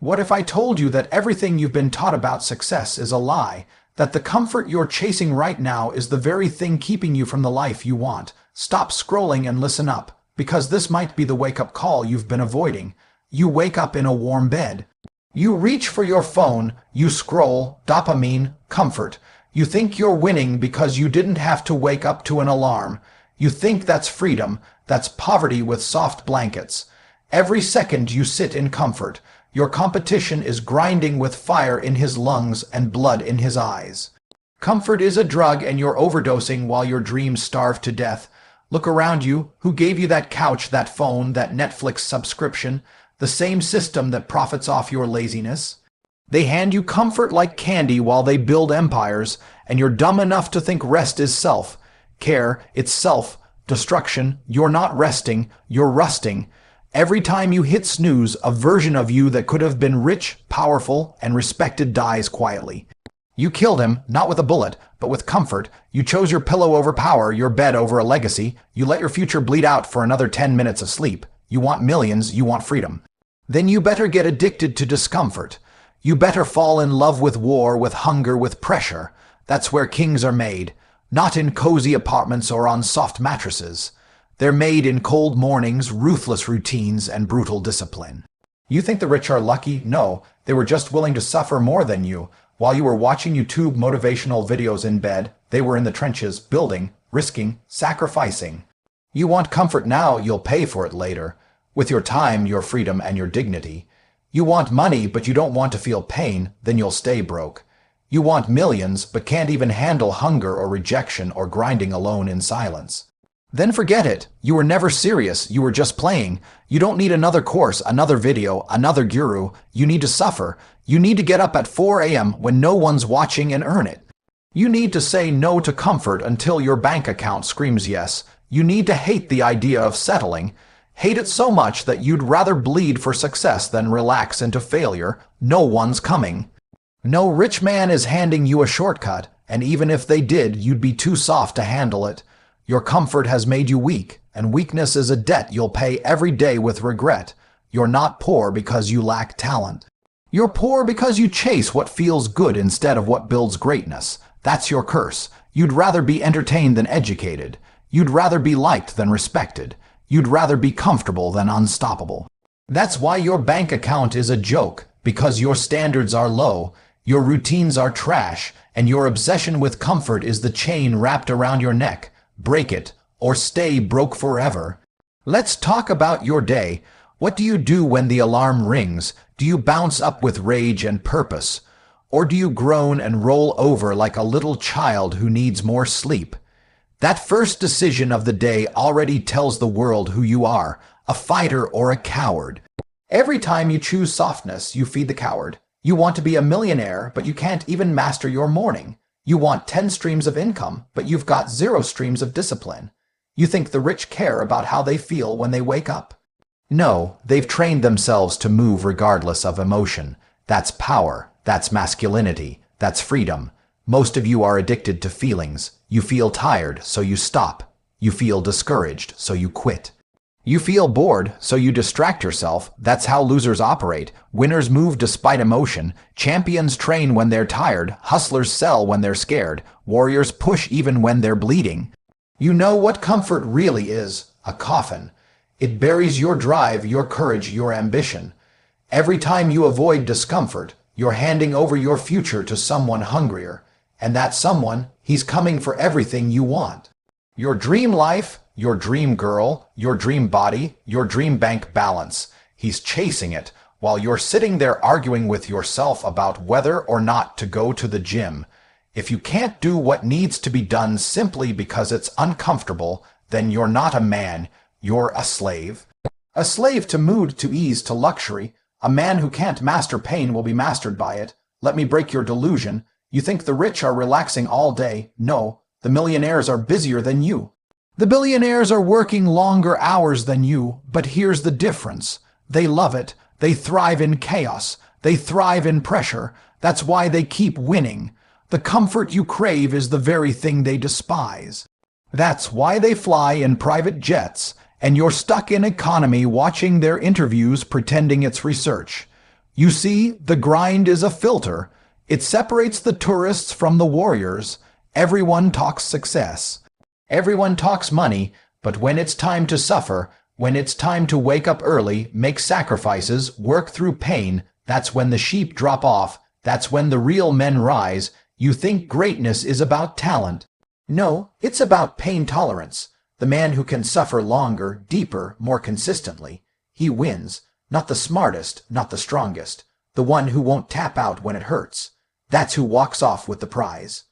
What if I told you that everything you've been taught about success is a lie? That the comfort you're chasing right now is the very thing keeping you from the life you want? Stop scrolling and listen up, because this might be the wake-up call you've been avoiding. You wake up in a warm bed. You reach for your phone, you scroll, dopamine, comfort. You think you're winning because you didn't have to wake up to an alarm. You think that's freedom, that's poverty with soft blankets. Every second you sit in comfort, your competition is grinding with fire in his lungs and blood in his eyes. Comfort is a drug and you're overdosing while your dreams starve to death. Look around you. Who gave you that couch, that phone, that Netflix subscription? The same system that profits off your laziness. They hand you comfort like candy while they build empires, and you're dumb enough to think rest is self. Care, it's self-destruction. You're not resting, you're rusting. Every time you hit snooze, a version of you that could have been rich, powerful, and respected dies quietly. You killed him, not with a bullet, but with comfort. You chose your pillow over power, your bed over a legacy. You let your future bleed out for another 10 minutes of sleep. You want millions, you want freedom. Then you better get addicted to discomfort. You better fall in love with war, with hunger, with pressure. That's where kings are made. Not in cozy apartments or on soft mattresses. They're made in cold mornings, ruthless routines, and brutal discipline. You think the rich are lucky? No, they were just willing to suffer more than you. While you were watching YouTube motivational videos in bed, they were in the trenches, building, risking, sacrificing. You want comfort now, you'll pay for it later. With your time, your freedom, and your dignity. You want money, but you don't want to feel pain, then you'll stay broke. You want millions, but can't even handle hunger or rejection or grinding alone in silence. Then forget it. You were never serious. You were just playing. You don't need another course, another video, another guru. You need to suffer. You need to get up at 4 a.m. when no one's watching and earn it. You need to say no to comfort until your bank account screams yes. You need to hate the idea of settling. Hate it so much that you'd rather bleed for success than relax into failure. No one's coming. No rich man is handing you a shortcut, and even if they did, you'd be too soft to handle it. Your comfort has made you weak, and weakness is a debt you'll pay every day with regret. You're not poor because you lack talent. You're poor because you chase what feels good instead of what builds greatness. That's your curse. You'd rather be entertained than educated. You'd rather be liked than respected. You'd rather be comfortable than unstoppable. That's why your bank account is a joke, because your standards are low, your routines are trash, and your obsession with comfort is the chain wrapped around your neck. Break it, or stay broke forever. Let's talk about your day. What do you do when the alarm rings? Do you bounce up with rage and purpose? Or do you groan and roll over like a little child who needs more sleep? That first decision of the day already tells the world who you are, a fighter or a coward. Every time you choose softness, you feed the coward. You want to be a millionaire, but you can't even master your morning. You want 10 streams of income, but you've got 0 streams of discipline. You think the rich care about how they feel when they wake up. No, they've trained themselves to move regardless of emotion. That's power. That's masculinity. That's freedom. Most of you are addicted to feelings. You feel tired, so you stop. You feel discouraged, so you quit. You feel bored, so you distract yourself. That's how losers operate. Winners move despite emotion. Champions train when they're tired. Hustlers sell when they're scared. Warriors push even when they're bleeding. You know what comfort really is? A coffin. It buries your drive, your courage, your ambition. Every time you avoid discomfort, you're handing over your future to someone hungrier. And that someone, he's coming for everything you want. Your dream life, your dream girl, your dream body, your dream bank balance. He's chasing it while you're sitting there arguing with yourself about whether or not to go to the gym. If you can't do what needs to be done simply because it's uncomfortable, then you're not a man, you're a slave. A slave to mood, to ease, to luxury. A man who can't master pain will be mastered by it. Let me break your delusion. You think the rich are relaxing all day. No, the millionaires are busier than you. The billionaires are working longer hours than you, but here's the difference. They love it. They thrive in chaos. They thrive in pressure. That's why they keep winning. The comfort you crave is the very thing they despise. That's why they fly in private jets, and you're stuck in economy watching their interviews pretending it's research. You see, the grind is a filter. It separates the tourists from the warriors. Everyone talks success. Everyone talks money, but when it's time to suffer, when it's time to wake up early, make sacrifices, work through pain, that's when the sheep drop off. That's when the real men rise. You think greatness is about talent. No, it's about pain tolerance. The man who can suffer longer, deeper, more consistently. He wins. Not the smartest, not the strongest. The one who won't tap out when it hurts. That's who walks off with the prize.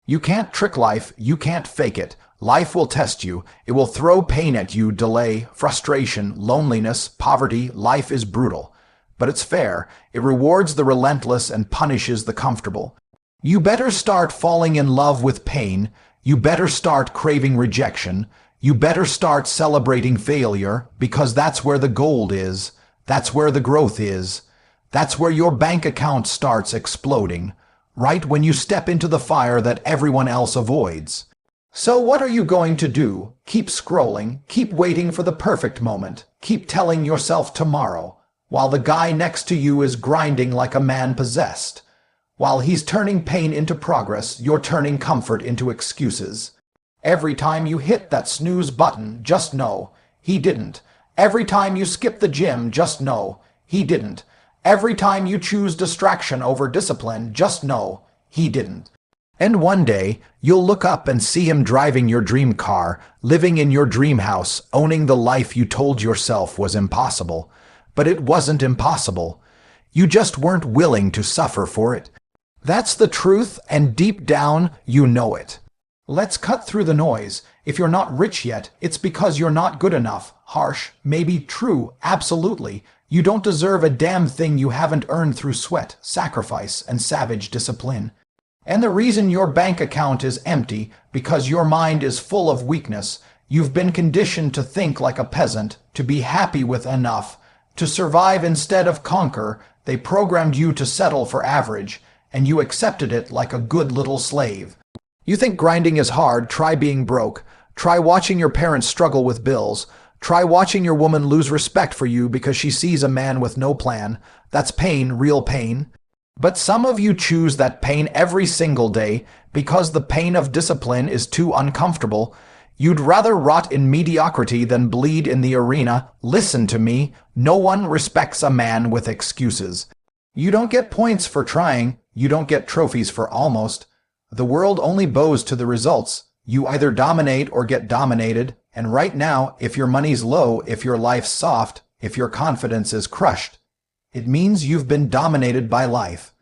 You can't trick life. You can't fake it. Life will test you. It will throw pain at you, delay, frustration, loneliness, poverty. Life is brutal. But it's fair. It rewards the relentless and punishes the comfortable. You better start falling in love with pain. You better start craving rejection. You better start celebrating failure, because that's where the gold is. That's where the growth is. That's where your bank account starts exploding. Right when you step into the fire that everyone else avoids. So what are you going to do? Keep scrolling. Keep waiting for the perfect moment. Keep telling yourself tomorrow. While the guy next to you is grinding like a man possessed. While he's turning pain into progress, you're turning comfort into excuses. Every time you hit that snooze button, just know, he didn't. Every time you skip the gym, just know, he didn't. Every time you choose distraction over discipline, just know, he didn't. And one day, you'll look up and see him driving your dream car, living in your dream house, owning the life you told yourself was impossible. But it wasn't impossible. You just weren't willing to suffer for it. That's the truth, and deep down, you know it. Let's cut through the noise. If you're not rich yet, it's because you're not good enough. Harsh, maybe true, absolutely. You don't deserve a damn thing you haven't earned through sweat, sacrifice, and savage discipline. And the reason your bank account is empty, because your mind is full of weakness. You've been conditioned to think like a peasant, to be happy with enough, to survive instead of conquer. They programmed you to settle for average, and you accepted it like a good little slave. You think grinding is hard? Try being broke. Try watching your parents struggle with bills. Try watching your woman lose respect for you because she sees a man with no plan. That's pain, real pain. But some of you choose that pain every single day because the pain of discipline is too uncomfortable. You'd rather rot in mediocrity than bleed in the arena. Listen to me. No one respects a man with excuses. You don't get points for trying. You don't get trophies for almost. The world only bows to the results. You either dominate or get dominated. And right now, if your money's low, if your life's soft, if your confidence is crushed, it means you've been dominated by life.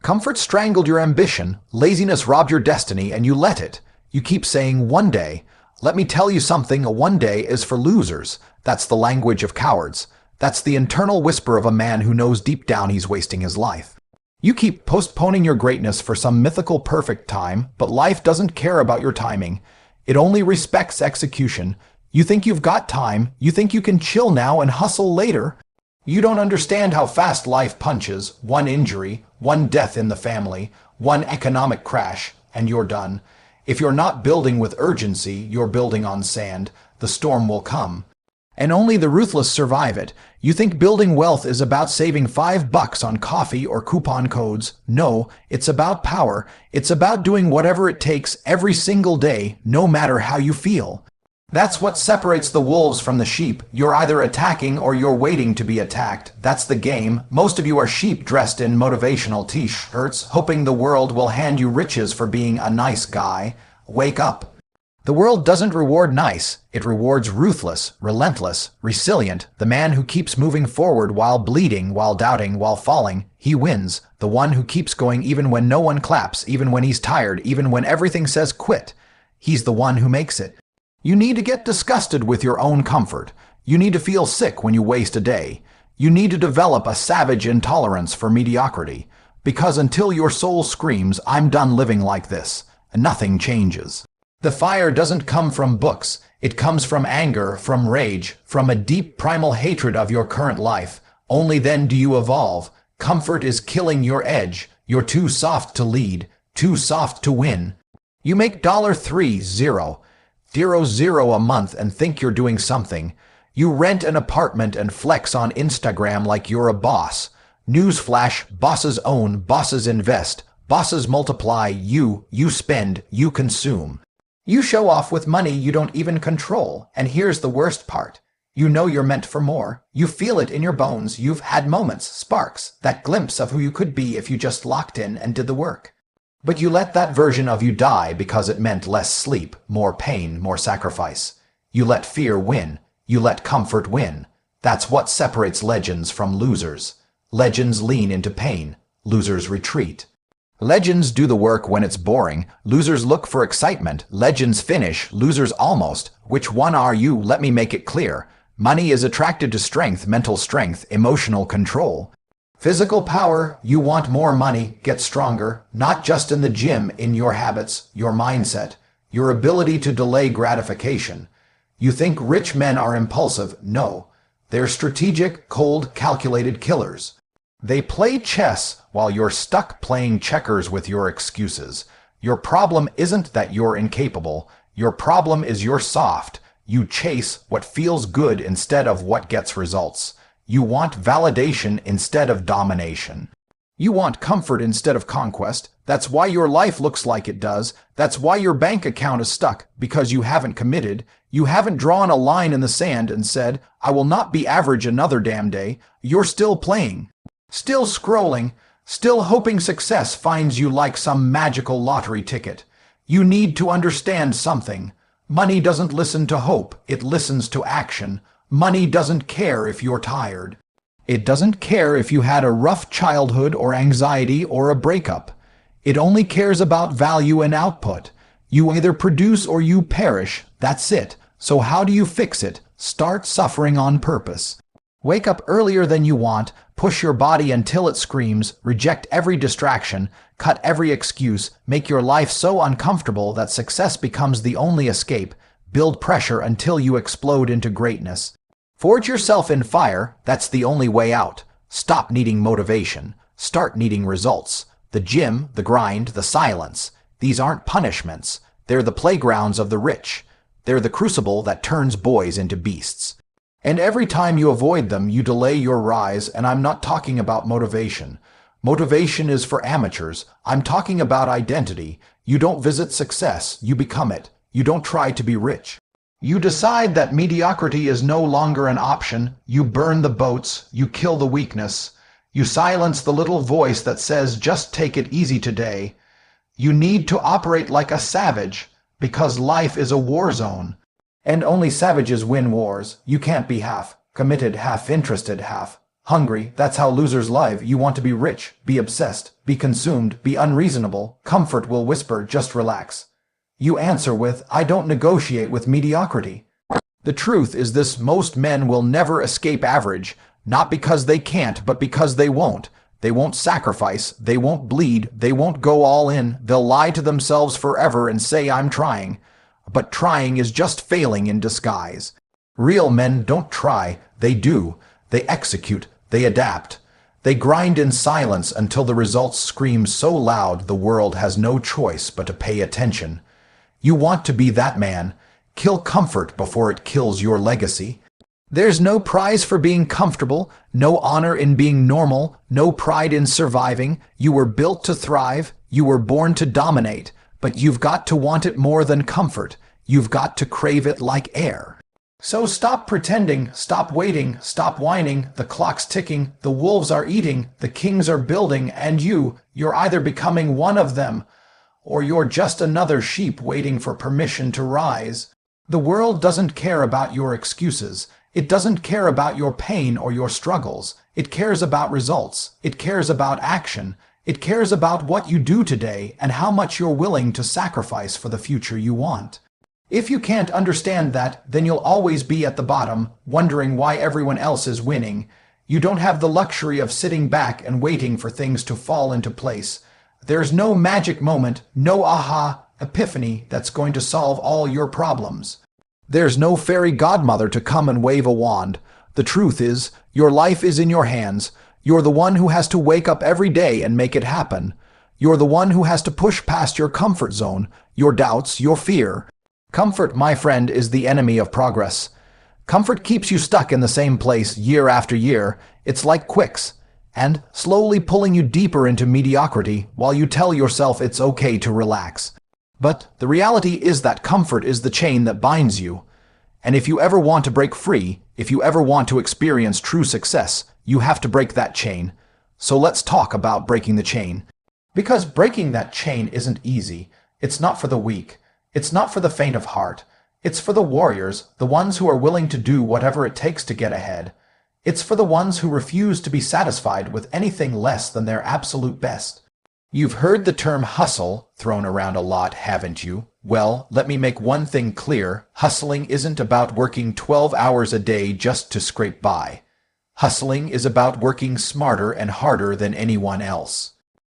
Comfort strangled your ambition. Laziness robbed your destiny, and you let it. You keep saying one day. Let me tell you something, a one day is for losers. That's the language of cowards. That's the internal whisper of a man who knows deep down he's wasting his life. You keep postponing your greatness for some mythical perfect time, but life doesn't care about your timing. It only respects execution. You think you've got time. You think you can chill now and hustle later. You don't understand how fast life punches. One injury, one death in the family, one economic crash, and you're done. If you're not building with urgency, you're building on sand. The storm will come. And only the ruthless survive it. You think building wealth is about saving $5 on coffee or coupon codes. No, it's about power. It's about doing whatever it takes every single day, no matter how you feel. That's what separates the wolves from the sheep. You're either attacking or you're waiting to be attacked. That's the game. Most of you are sheep dressed in motivational t-shirts, hoping the world will hand you riches for being a nice guy. Wake up. The world doesn't reward nice. It rewards ruthless, relentless, resilient, the man who keeps moving forward while bleeding, while doubting, while falling. He wins. The one who keeps going even when no one claps, even when he's tired, even when everything says quit. He's the one who makes it. You need to get disgusted with your own comfort. You need to feel sick when you waste a day. You need to develop a savage intolerance for mediocrity. Because until your soul screams, I'm done living like this, nothing changes. The fire doesn't come from books. It comes from anger, from rage, from a deep primal hatred of your current life. Only then do you evolve. Comfort is killing your edge. You're too soft to lead, too soft to win. You make $3,000 a month and think you're doing something. You rent an apartment and flex on Instagram like you're a boss. Newsflash, bosses own, bosses invest, bosses multiply, you spend, you consume. You show off with money you don't even control, and here's the worst part. You know you're meant for more. You feel it in your bones. You've had moments, sparks, that glimpse of who you could be if you just locked in and did the work. But you let that version of you die because it meant less sleep, more pain, more sacrifice. You let fear win. You let comfort win. That's what separates legends from losers. Legends lean into pain. Losers retreat. Legends do the work when it's boring. Losers look for excitement. Legends finish. Losers almost. Which one are you? Let me make it clear. Money is attracted to strength, mental strength, emotional control. Physical power, you want more money, get stronger, not just in the gym, in your habits, your mindset, your ability to delay gratification. You think rich men are impulsive? No. They're strategic, cold, calculated killers. They play chess while you're stuck playing checkers with your excuses. Your problem isn't that you're incapable. Your problem is you're soft. You chase what feels good instead of what gets results. You want validation instead of domination. You want comfort instead of conquest. That's why your life looks like it does. That's why your bank account is stuck, because you haven't committed. You haven't drawn a line in the sand and said, I will not be average another damn day. You're still playing, still scrolling, still hoping success finds you like some magical lottery ticket. You need to understand something. Money doesn't listen to hope, it listens to action. Money doesn't care if you're tired. It doesn't care if you had a rough childhood or anxiety or a breakup. It only cares about value and output. You either produce or you perish. That's it. So how do you fix it? Start suffering on purpose. Wake up earlier than you want, push your body until it screams, reject every distraction, cut every excuse, make your life so uncomfortable that success becomes the only escape, build pressure until you explode into greatness. Forge yourself in fire, that's the only way out. Stop needing motivation, start needing results. The gym, the grind, the silence. These aren't punishments. They're the playgrounds of the rich. They're the crucible that turns boys into beasts. And every time you avoid them, you delay your rise, and I'm not talking about motivation. Motivation is for amateurs. I'm talking about identity. You don't visit success, you become it. You don't try to be rich. You decide that mediocrity is no longer an option. You burn the boats. You kill the weakness. You silence the little voice that says, just take it easy today. You need to operate like a savage, because life is a war zone. And only savages win wars. You can't be half committed, half interested, half hungry. That's how losers live. You want to be rich, be obsessed, be consumed, be unreasonable. Comfort will whisper, just relax. You answer with, I don't negotiate with mediocrity. The truth is this: most men will never escape average, not because they can't, but because they won't. They won't sacrifice, they won't bleed, they won't go all in. They'll lie to themselves forever and say, I'm trying. But trying is just failing in disguise. Real men don't try, they do. They execute, they adapt. They grind in silence until the results scream so loud the world has no choice but to pay attention. You want to be that man. Kill comfort before it kills your legacy. There's no prize for being comfortable, no honor in being normal, no pride in surviving. You were built to thrive, you were born to dominate, but you've got to want it more than comfort. You've got to crave it like air. So stop pretending, stop waiting, stop whining. The clock's ticking, the wolves are eating, the kings are building, and you're either becoming one of them, or you're just another sheep waiting for permission to rise. The world doesn't care about your excuses. It doesn't care about your pain or your struggles. It cares about results. It cares about action. It cares about what you do today and how much you're willing to sacrifice for the future you want. If you can't understand that, then you'll always be at the bottom, wondering why everyone else is winning. You don't have the luxury of sitting back and waiting for things to fall into place. There's no magic moment, no aha epiphany that's going to solve all your problems. There's no fairy godmother to come and wave a wand. The truth is, your life is in your hands. You're the one who has to wake up every day and make it happen. You're the one who has to push past your comfort zone, your doubts, your fear. Comfort, my friend, is the enemy of progress. Comfort keeps you stuck in the same place year after year. It's like quicks. and slowly pulling you deeper into mediocrity while you tell yourself it's okay to relax. But the reality is that comfort is the chain that binds you. And if you ever want to break free, if you ever want to experience true success, you have to break that chain. So let's talk about breaking the chain. Because breaking that chain isn't easy. It's not for the weak. It's not for the faint of heart. It's for the warriors, the ones who are willing to do whatever it takes to get ahead. It's for the ones who refuse to be satisfied with anything less than their absolute best. You've heard the term hustle thrown around a lot, haven't you? Well, let me make one thing clear. Hustling isn't about working 12 hours a day just to scrape by. Hustling is about working smarter and harder than anyone else.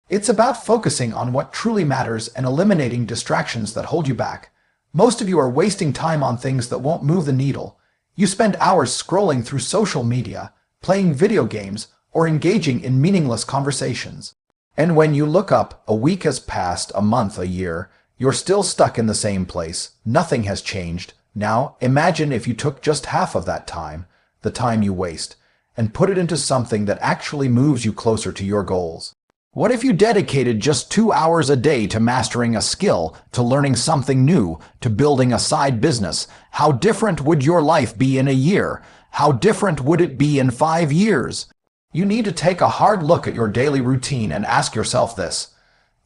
It's about focusing on what truly matters and eliminating distractions that hold you back. Most of you are wasting time on things that won't move the needle. You spend hours scrolling through social media, playing video games, or engaging in meaningless conversations. And when you look up, a week has passed, a month, a year, you're still stuck in the same place. Nothing has changed. Now, imagine if you took just half of that time, the time you waste, and put it into something that actually moves you closer to your goals. What if you dedicated just 2 hours a day to mastering a skill, to learning something new, to building a side business? How different would your life be in a year? How different would it be in 5 years? You need to take a hard look at your daily routine and ask yourself this.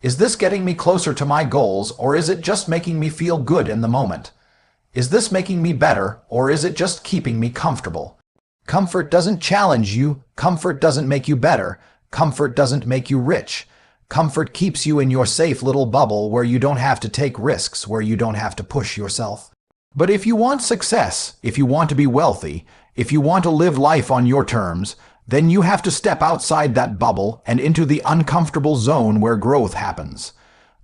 Is this getting me closer to my goals, or is it just making me feel good in the moment? Is this making me better, or is it just keeping me comfortable? Comfort doesn't challenge you. Comfort doesn't make you better. Comfort doesn't make you rich. Comfort keeps you in your safe little bubble where you don't have to take risks, where you don't have to push yourself. But if you want success, if you want to be wealthy, if you want to live life on your terms, then you have to step outside that bubble and into the uncomfortable zone where growth happens.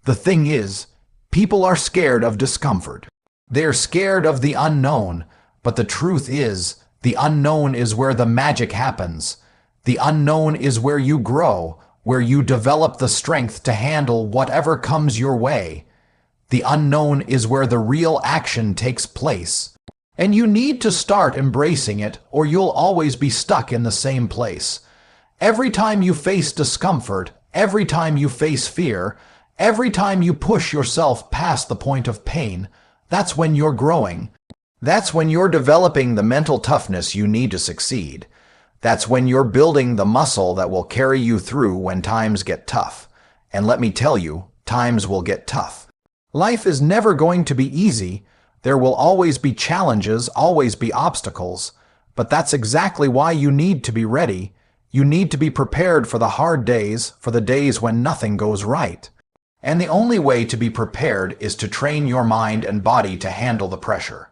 The thing is, people are scared of discomfort. They're scared of the unknown, but the truth is, the unknown is where the magic happens. The unknown is where you grow, where you develop the strength to handle whatever comes your way. The unknown is where the real action takes place. And you need to start embracing it, or you'll always be stuck in the same place. Every time you face discomfort, every time you face fear, every time you push yourself past the point of pain, that's when you're growing. That's when you're developing the mental toughness you need to succeed. That's when you're building the muscle that will carry you through when times get tough. And let me tell you, times will get tough. Life is never going to be easy. There will always be challenges, always be obstacles. But that's exactly why you need to be ready. You need to be prepared for the hard days, for the days when nothing goes right. And the only way to be prepared is to train your mind and body to handle the pressure.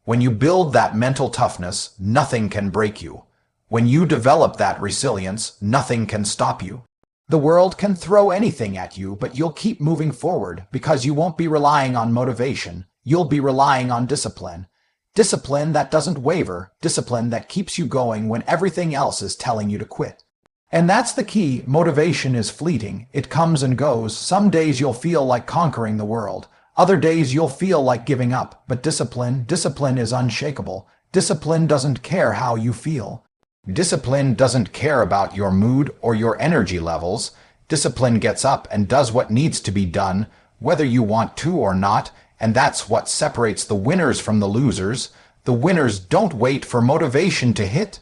When you build that mental toughness, nothing can break you. When you develop that resilience, nothing can stop you. The world can throw anything at you, but you'll keep moving forward because you won't be relying on motivation. You'll be relying on discipline. Discipline that doesn't waver. Discipline that keeps you going when everything else is telling you to quit. And that's the key. Motivation is fleeting. It comes and goes. Some days you'll feel like conquering the world. Other days you'll feel like giving up. But discipline is unshakable. Discipline doesn't care how you feel. Discipline doesn't care about your mood or your energy levels. Discipline gets up and does what needs to be done, whether you want to or not, and that's what separates the winners from the losers. The winners don't wait for motivation to hit.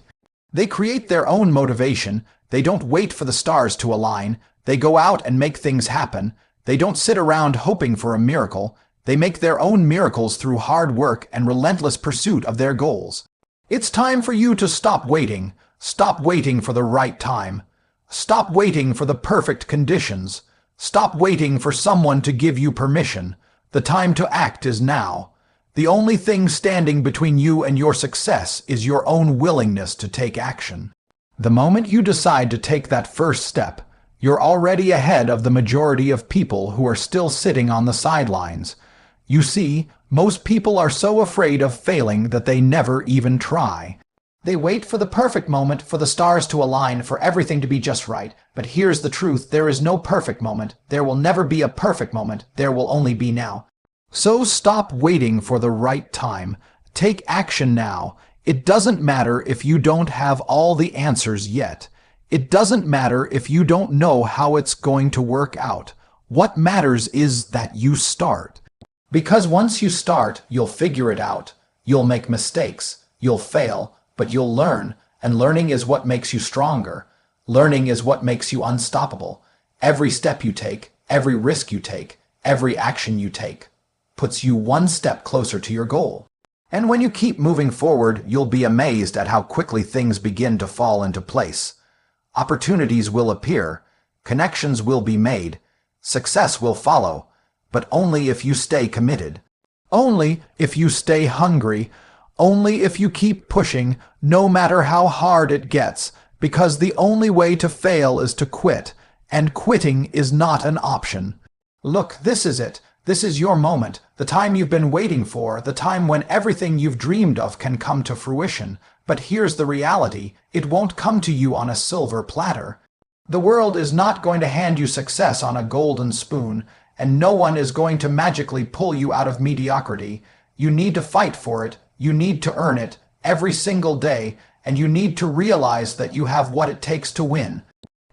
They create their own motivation. They don't wait for the stars to align. They go out and make things happen. They don't sit around hoping for a miracle. They make their own miracles through hard work and relentless pursuit of their goals. It's time for you to stop waiting. Stop waiting for the right time. Stop waiting for the perfect conditions. Stop waiting for someone to give you permission. The time to act is now. The only thing standing between you and your success is your own willingness to take action. The moment you decide to take that first step, you're already ahead of the majority of people who are still sitting on the sidelines. You see, most people are so afraid of failing that they never even try. They wait for the perfect moment, for the stars to align, for everything to be just right. But here's the truth. There is no perfect moment. There will never be a perfect moment. There will only be now. So stop waiting for the right time. Take action now. It doesn't matter if you don't have all the answers yet. It doesn't matter if you don't know how it's going to work out. What matters is that you start. Because once you start, you'll figure it out. You'll make mistakes. You'll fail, but you'll learn. And learning is what makes you stronger. Learning is what makes you unstoppable. Every step you take, every risk you take, every action you take, puts you one step closer to your goal. And when you keep moving forward, you'll be amazed at how quickly things begin to fall into place. Opportunities will appear, connections will be made, success will follow, but only if you stay committed. Only if you stay hungry. Only if you keep pushing, no matter how hard it gets, because the only way to fail is to quit, and quitting is not an option. Look, this is it. This is your moment, the time you've been waiting for, the time when everything you've dreamed of can come to fruition. But here's the reality. It won't come to you on a silver platter. The world is not going to hand you success on a golden spoon, and no one is going to magically pull you out of mediocrity. You need to fight for it. You need to earn it every single day, and you need to realize that you have what it takes to win.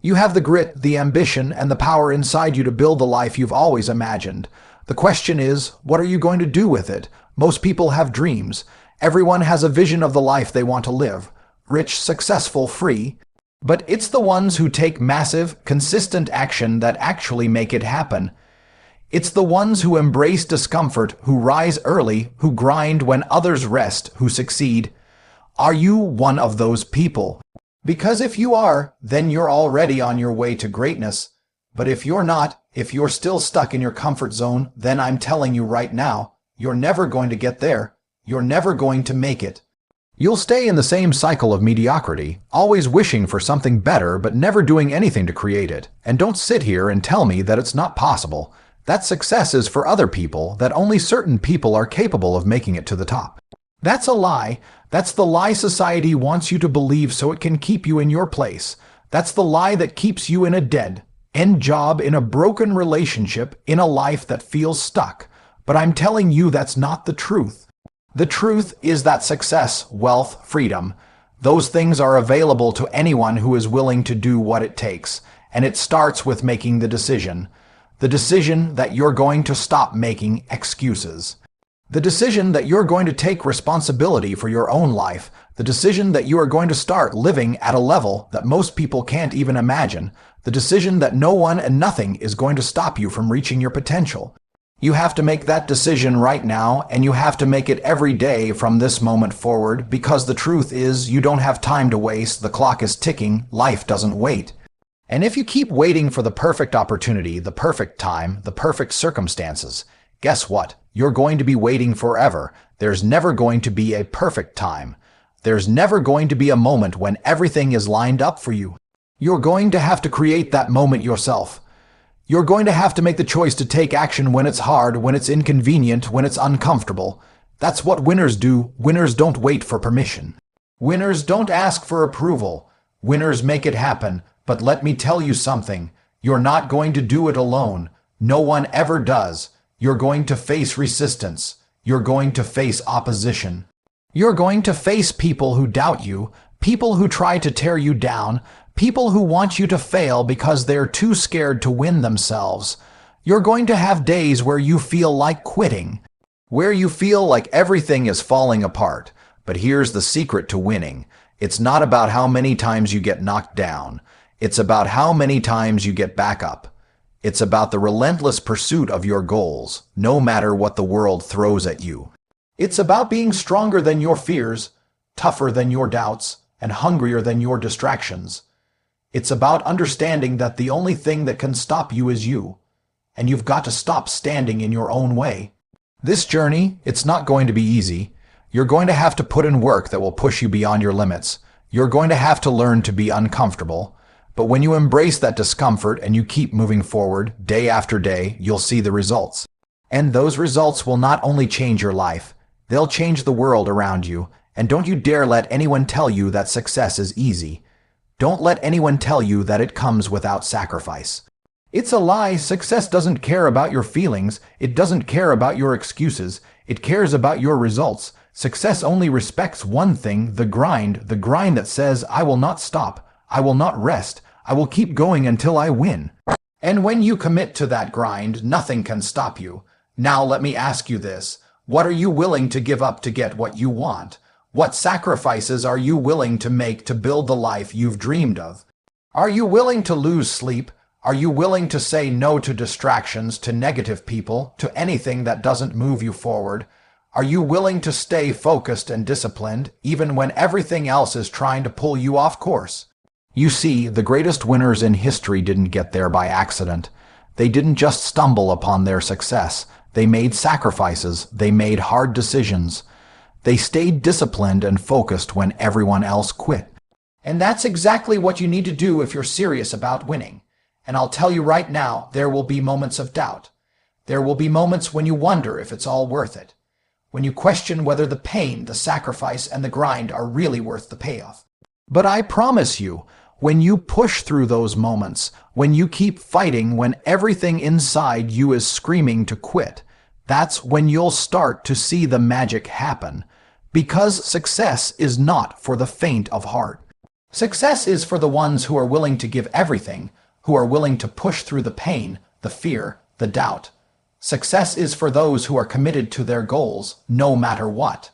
You have the grit, the ambition, and the power inside you to build the life you've always imagined. The question is, what are you going to do with it? Most people have dreams. Everyone has a vision of the life they want to live. Rich, successful, free. But it's the ones who take massive, consistent action that actually make it happen. It's the ones who embrace discomfort, who rise early, who grind when others rest, who succeed. Are you one of those people? Because if you are, then you're already on your way to greatness. But if you're not, if you're still stuck in your comfort zone, then I'm telling you right now, you're never going to get there. You're never going to make it. You'll stay in the same cycle of mediocrity, always wishing for something better but never doing anything to create it. And don't sit here and tell me that it's not possible. That success is for other people, that only certain people are capable of making it to the top. That's a lie. That's the lie society wants you to believe so it can keep you in your place. That's the lie that keeps you in a dead-end job, in a broken relationship, in a life that feels stuck. But I'm telling you that's not the truth. The truth is that success, wealth, freedom, those things are available to anyone who is willing to do what it takes. And it starts with making the decision. The decision that you're going to stop making excuses. The decision that you're going to take responsibility for your own life. The decision that you are going to start living at a level that most people can't even imagine. The decision that no one and nothing is going to stop you from reaching your potential. You have to make that decision right now, and you have to make it every day from this moment forward, because the truth is you don't have time to waste. The clock is ticking. Life doesn't wait. And if you keep waiting for the perfect opportunity, the perfect time, the perfect circumstances, guess what? You're going to be waiting forever. There's never going to be a perfect time. There's never going to be a moment when everything is lined up for you. You're going to have to create that moment yourself. You're going to have to make the choice to take action when it's hard, when it's inconvenient, when it's uncomfortable. That's what winners do. Winners don't wait for permission. Winners don't ask for approval. Winners make it happen. But let me tell you something. You're not going to do it alone. No one ever does. You're going to face resistance. You're going to face opposition. You're going to face people who doubt you, people who try to tear you down, people who want you to fail because they're too scared to win themselves. You're going to have days where you feel like quitting, where you feel like everything is falling apart. But here's the secret to winning. It's not about how many times you get knocked down. It's about how many times you get back up. It's about the relentless pursuit of your goals, no matter what the world throws at you. It's about being stronger than your fears, tougher than your doubts, and hungrier than your distractions. It's about understanding that the only thing that can stop you is you, and you've got to stop standing in your own way. This journey, it's not going to be easy. You're going to have to put in work that will push you beyond your limits. You're going to have to learn to be uncomfortable. But when you embrace that discomfort and you keep moving forward, day after day, you'll see the results. And those results will not only change your life, they'll change the world around you. And don't you dare let anyone tell you that success is easy. Don't let anyone tell you that it comes without sacrifice. It's a lie. Success doesn't care about your feelings. It doesn't care about your excuses. It cares about your results. Success only respects one thing, the grind that says, I will not stop. I will not rest. I will keep going until I win. And when you commit to that grind, nothing can stop you. Now let me ask you this. What are you willing to give up to get what you want? What sacrifices are you willing to make to build the life you've dreamed of? Are you willing to lose sleep? Are you willing to say no to distractions, to negative people, to anything that doesn't move you forward? Are you willing to stay focused and disciplined, even when everything else is trying to pull you off course? You see, the greatest winners in history didn't get there by accident. They didn't just stumble upon their success. They made sacrifices. They made hard decisions. They stayed disciplined and focused when everyone else quit. And that's exactly what you need to do if you're serious about winning. And I'll tell you right now, there will be moments of doubt. There will be moments when you wonder if it's all worth it. When you question whether the pain, the sacrifice, and the grind are really worth the payoff. But I promise you, when you push through those moments, when you keep fighting, when everything inside you is screaming to quit, that's when you'll start to see the magic happen. Because success is not for the faint of heart. Success is for the ones who are willing to give everything, who are willing to push through the pain, the fear, the doubt. Success is for those who are committed to their goals, no matter what.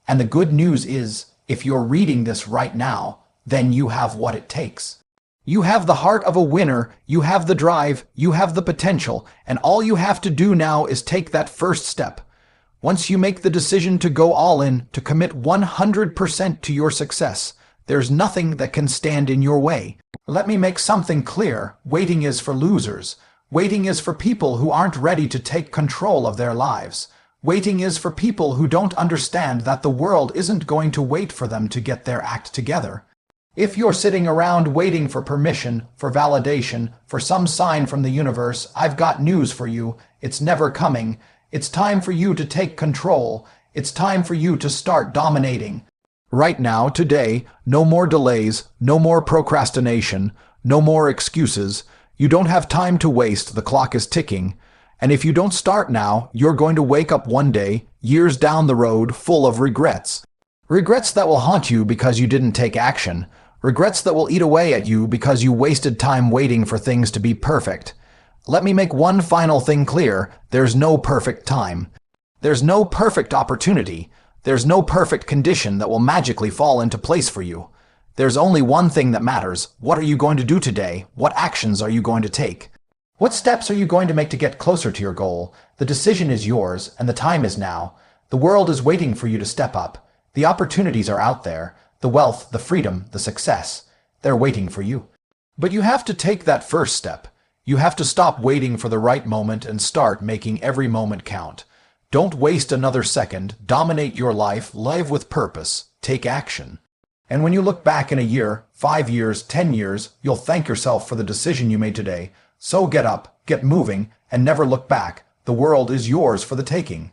And the good news is, if you're reading this right now, then you have what it takes. You have the heart of a winner, you have the drive, you have the potential, and all you have to do now is take that first step. Once you make the decision to go all in, to commit 100% to your success, there's nothing that can stand in your way. Let me make something clear. Waiting is for losers. Waiting is for people who aren't ready to take control of their lives. Waiting is for people who don't understand that the world isn't going to wait for them to get their act together. If you're sitting around waiting for permission, for validation, for some sign from the universe, I've got news for you. It's never coming. It's time for you to take control. It's time for you to start dominating. Right now, today, no more delays, no more procrastination, no more excuses. You don't have time to waste, the clock is ticking. And if you don't start now, you're going to wake up one day, years down the road, full of regrets. Regrets that will haunt you because you didn't take action. Regrets that will eat away at you because you wasted time waiting for things to be perfect. Let me make one final thing clear. There's no perfect time. There's no perfect opportunity. There's no perfect condition that will magically fall into place for you. There's only one thing that matters. What are you going to do today? What actions are you going to take? What steps are you going to make to get closer to your goal? The decision is yours, and the time is now. The world is waiting for you to step up. The opportunities are out there. The wealth, the freedom, the success. They're waiting for you. But you have to take that first step. You have to stop waiting for the right moment and start making every moment count. Don't waste another second. Dominate your life. Live with purpose. Take action. And when you look back in a year, 5 years, 10 years, you'll thank yourself for the decision you made today. So get up, get moving, and never look back. The world is yours for the taking.